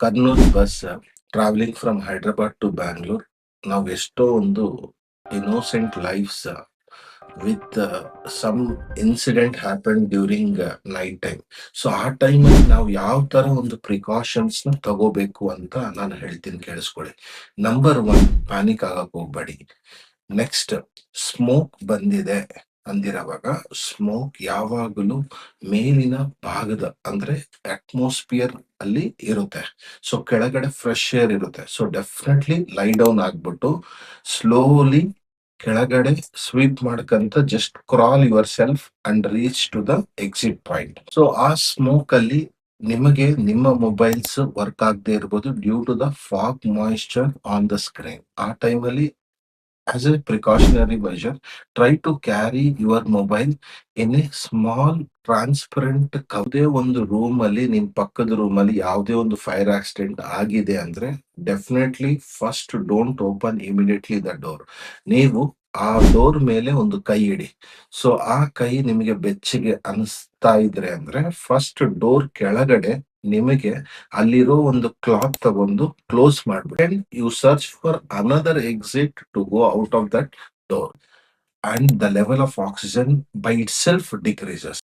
Kurnool bus traveling from Hyderabad to Bangalore. ನಾವು ಎಷ್ಟೋ ಒಂದು innocent lives with some incident happen during night time. So ಆ ಟೈಮಲ್ಲಿ ನಾವು ಯಾವ ತರ ಒಂದು ಪ್ರಿಕಾಷನ್ಸ್ ನ ತಗೋಬೇಕು ಅಂತ ನಾನು ಹೇಳ್ತೀನಿ, ಕೇಳಿಸ್ಕೊಳ್ಳಿ. ನಂಬರ್ ಒನ್, ಪ್ಯಾನಿಕ್ ಆಗಕ್ ಹೋಗ್ಬೇಡಿ. ನೆಕ್ಸ್ಟ್, ಸ್ಮೋಕ್ ಬಂದಿದೆ ಅಂದಿರವಾಗ ಸ್ಮೋಕ್ ಯಾವಾಗಲೂ ಮೇಲಿನ ಭಾಗದ ಅಂದ್ರೆ ಅಟ್ಮಾಸ್ಫಿಯರ್ ಅಲ್ಲಿ ಇರುತ್ತೆ. ಸೊ ಕೆಳಗಡೆ ಫ್ರೆಶ್ ಏರ್ ಇರುತ್ತೆ. ಸೊ ಡೆಫಿನೆಟ್ಲಿ ಲೈ ಡೌನ್ ಆಗ್ಬಿಟ್ಟು ಸ್ಲೋಲಿ ಕೆಳಗಡೆ ಸ್ವೀಪ್ ಮಾಡ್ಕಂತ just crawl yourself and reach to the exit point. So ಆ ಸ್ಮೋಕ್ ಅಲ್ಲಿ ನಿಮಗೆ ನಿಮ್ಮ ಮೊಬೈಲ್ಸ್ ವರ್ಕ್ ಆಗದೆ ಇರ್ಬೋದು due to the fog moisture on the screen. ಆ ಟೈಮಲ್ಲಿ as a precautionary measure, try to carry your mobile in a small transparent. ಯಾವುದೇ ಒಂದು ರೂಮ್ ಅಲ್ಲಿ, ನಿಮ್ ಪಕ್ಕದ ರೂಮ್ ಅಲ್ಲಿ ಯಾವುದೇ ಒಂದು ಫೈರ್ ಆಕ್ಸಿಡೆಂಟ್ ಆಗಿದೆ ಅಂದ್ರೆ definitely first don't open immediately the door. ನೀವು ಆ ಡೋರ್ ಮೇಲೆ ಒಂದು ಕೈ ಇಡಿ. ಸೊ ಆ ಕೈ ನಿಮಗೆ ಬೆಚ್ಚಗೆ ಅನಿಸ್ತಾ ಇದ್ರೆ ಅಂದ್ರೆ ಫಸ್ಟ್ ಡೋರ್ ಕೆಳಗಡೆ ನಿಮಗೆ ಅಲ್ಲಿರೋ ಒಂದು ಕ್ಲಾತ್ ತಗೊಂಡು ಕ್ಲೋಸ್ ಮಾಡ್ಬಿಟ್ಟು you search for another exit to go out of that door, and the level of oxygen by itself decreases.